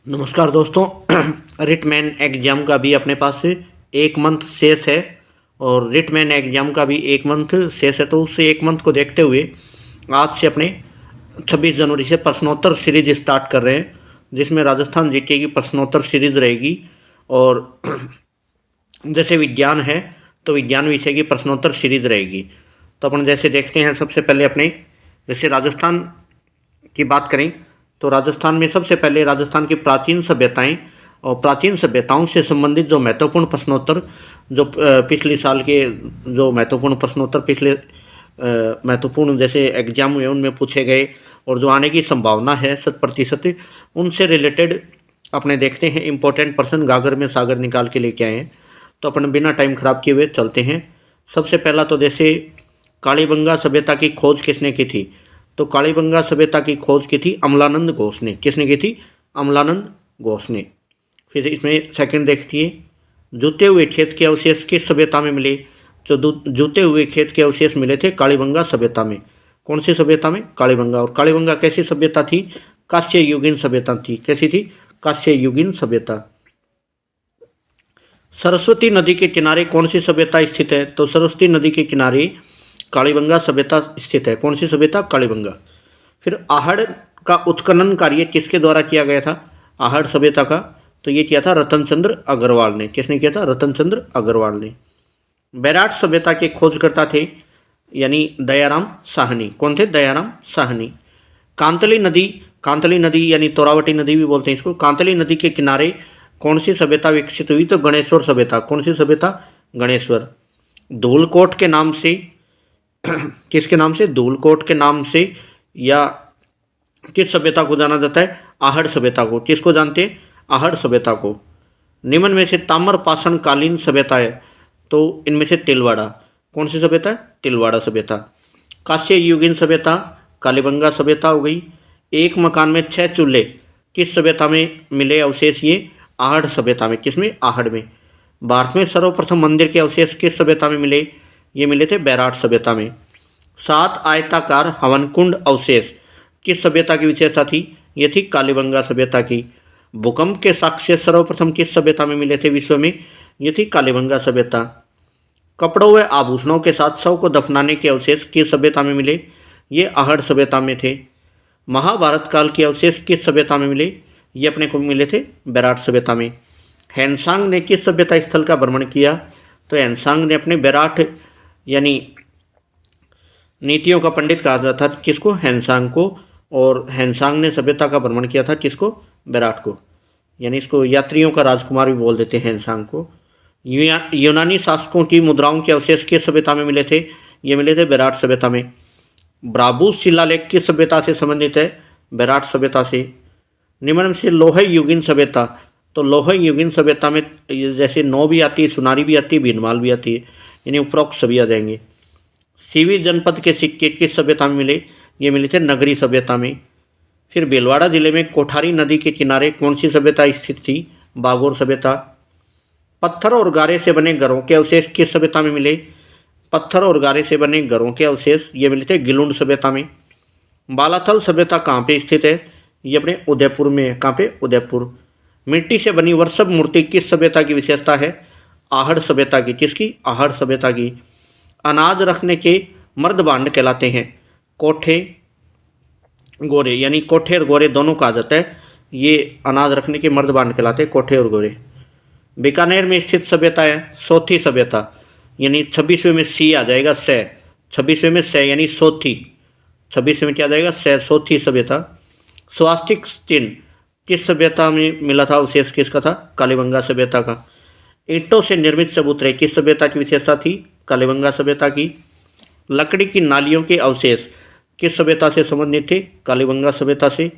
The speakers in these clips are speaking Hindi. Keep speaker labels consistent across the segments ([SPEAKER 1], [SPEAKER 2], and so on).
[SPEAKER 1] नमस्कार दोस्तों। रिटमैन एग्ज़ाम का भी अपने पास एक मंथ शेष है और रिटमैन एग्ज़ाम का भी एक मंथ शेष है। तो उससे एक मंथ को देखते हुए आज से अपने 26 जनवरी से प्रश्नोत्तर सीरीज स्टार्ट कर रहे हैं, जिसमें राजस्थान जीके की प्रश्नोत्तर सीरीज रहेगी। और जैसे विज्ञान है तो विज्ञान विषय की प्रश्नोत्तर सीरीज रहेगी। तो अपन जैसे देखते हैं, सबसे पहले अपने जैसे राजस्थान की बात करें तो राजस्थान में सबसे पहले राजस्थान की प्राचीन सभ्यताएं और प्राचीन सभ्यताओं से संबंधित जो महत्वपूर्ण प्रश्नोत्तर जो पिछले साल के जो महत्वपूर्ण प्रश्नोत्तर पिछले महत्वपूर्ण जैसे एग्जाम हुए उनमें पूछे गए और जो आने की संभावना है 100% उनसे रिलेटेड अपने देखते हैं। इम्पोर्टेंट प्रश्न गागर में सागर निकाल के लेके आए हैं। तो अपन बिना टाइम खराब किए हुए चलते हैं। सबसे पहला तो जैसे कालीबंगा सभ्यता की खोज किसने की थी? तो कालीबंगा सभ्यता की खोज की थी अमलानंद घोष ने। किसने की थी? अमलानंद घोष ने। फिर इसमें सेकंड देखिए, जूते हुए खेत के अवशेष किस सभ्यता में मिले? तो जूते हुए खेत के अवशेष मिले थे कालीबंगा सभ्यता में। कौन सी सभ्यता में? कालीबंगा। और कालीबंगा कैसी सभ्यता थी? कांस्य युगीन सभ्यता थी। कैसी थी? कांस्य युगीन सभ्यता। सरस्वती नदी के किनारे कौन सी सभ्यता स्थित है? तो सरस्वती नदी के किनारे कालीबंगा सभ्यता स्थित है। कौन सी सभ्यता? कालीबंगा। फिर आहड़ का उत्खनन कार्य किसके द्वारा किया गया था? आहड़ सभ्यता का तो ये किया था रतन चंद्र अग्रवाल ने। किसने किया था? रतन चंद्र अग्रवाल ने। बैराट सभ्यता के खोजकर्ता थे यानी दयाराम साहनी। कौन थे? दयाराम साहनी। कांतली नदी यानी तोरावटी नदी भी बोलते हैं इसको। कांतली नदी के किनारे कौन सी सभ्यता विकसित हुई? तो गणेश्वर सभ्यता। कौन सी सभ्यता? गणेश्वर। धूलकोट के नाम से किसके नाम से? धूलकोट के नाम से या किस सभ्यता को जाना जाता है? आहड़ सभ्यता को। किसको जानते हैं? आहड़ सभ्यता को। निम्न में से ताम्र पाषाण कालीन सभ्यता है तो इनमें से तिलवाड़ा। कौन सी सभ्यता है? तिलवाड़ा सभ्यता। कांस्य युगीन सभ्यता कालीबंगा सभ्यता हो गई। एक मकान में 6 चूल्हे किस सभ्यता में मिले अवशेष? ये आहड़ सभ्यता में। किसमें? आहड़ में। भारत में सर्वप्रथम मंदिर के अवशेष किस सभ्यता में मिले? ये मिले थे बैराट सभ्यता में। 7 आयताकार हवन कुंड अवशेष किस सभ्यता की विशेषता थी? ये थी कालीबंगा सभ्यता की। भूकंप के साक्ष्य सर्वप्रथम किस सभ्यता में मिले थे विश्व में? ये थी कालीबंगा सभ्यता। कपड़ों व आभूषणों के साथ शव को दफनाने के अवशेष किस सभ्यता में मिले? ये आहड़ सभ्यता में थे। महाभारत काल के अवशेष किस सभ्यता में मिले? ये अपने को मिले थे बैराट सभ्यता में। हैनसांग ने किस सभ्यता स्थल का भ्रमण किया? तो हैनसांग ने अपने बैराट यानी नीतियों का पंडित कहा जाता था किसको? हैनसांग को। और हैनसांग ने सभ्यता का भ्रमण किया था किसको? बैराट को। यानी इसको यात्रियों का राजकुमार भी बोल देते हैं हैनसांग को। यूनानी शासकों की मुद्राओं के अवशेष किस सभ्यता में मिले थे? ये मिले थे बैराट सभ्यता में। ब्राबूस शिलालेख किस सभ्यता से संबंधित है? बैराट सभ्यता से। निम्न से लोह युगीन सभ्यता तो लोह युगीन सभ्यता में जैसे नौ भी आती है, सुनारी भी आती है, भीनमाल भी आती है, यानी उपरोक्त सभी आ जाएंगे। सीवी जनपद के सिक्के किस सभ्यता में मिले? ये मिले थे नगरी सभ्यता में। फिर भीलवाड़ा जिले में कोठारी नदी के किनारे कौन सी सभ्यता स्थित थी? बागोर सभ्यता। पत्थर और गारे से बने घरों के अवशेष किस सभ्यता में मिले? पत्थर और गारे से बने घरों के अवशेष ये मिले थे गिलुंड सभ्यता में। बालाथल सभ्यता कहाँ पे स्थित है? ये अपने उदयपुर में है। कहाँ पे? उदयपुर। मिट्टी से बनी वर्षभ मूर्ति किस सभ्यता की विशेषता है? आहड़ सभ्यता की। किसकी? आहड़ सभ्यता की। अनाज रखने के मर्द भांड कहलाते हैं कोठे गोरे, यानी कोठे और गोरे दोनों कहा जाता है। ये अनाज रखने के मर्द भांड कहलाते हैं कोठे और गोरे। बीकानेर में स्थित सभ्यता है सोथी सभ्यता, यानी 26वें में सी आ जाएगा से। 26वें में से यानी सोथी। 26वें में क्या आ जाएगा? से, सोथी सभ्यता। स्वास्तिक चिन्ह किस सभ्यता में मिला था? अवशेष किसका था? कालीबंगा सभ्यता का। ईंटों से निर्मित चबूतरे किस सभ्यता की विशेषता थी? कालीबंगा सभ्यता की। लकड़ी की नालियों के अवशेष किस सभ्यता से संबंधित थे? कालीबंगा सभ्यता से।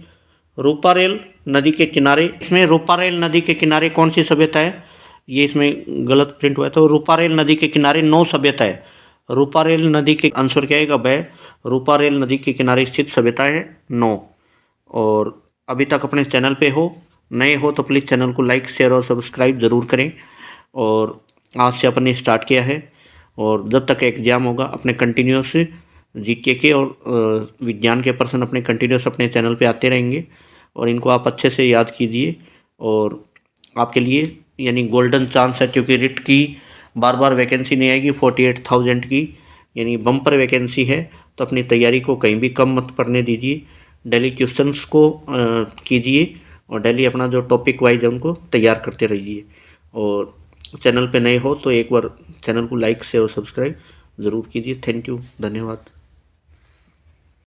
[SPEAKER 1] रूपारेल नदी के किनारे, इसमें रूपारेल नदी के किनारे कौन सी सभ्यता है? ये इसमें गलत प्रिंट हुआ है। तो रूपारेल नदी के किनारे 9 सभ्यता है। रूपारेल नदी के आंसर क्या आएगा? ब। रूपारेल नदी के किनारे स्थित सभ्यता है 9। और अभी तक अपने चैनल पे हो, नए हो तो प्लीज़ चैनल को लाइक, शेयर और सब्सक्राइब ज़रूर करें। और आज से अपन ने स्टार्ट किया है और जब तक एग्ज़ाम होगा अपने कंटिन्यूस जीके के और विज्ञान के प्रश्न अपने कंटिन्यूस अपने चैनल पे आते रहेंगे और इनको आप अच्छे से याद कीजिए और आपके लिए यानी गोल्डन चांस है, क्योंकि रिट की बार बार वैकेंसी नहीं आएगी 48,000 की, यानी बम्पर वैकेंसी है। तो अपनी तैयारी को कहीं भी कम मत पड़ने दीजिए, डेली क्वेश्चंस को कीजिए और डेली अपना जो टॉपिक वाइज है उनको तैयार करते रहिए। और चैनल पे नए हो तो एक बार चैनल को लाइक शेयर और सब्सक्राइब ज़रूर कीजिए। थैंक यू, धन्यवाद।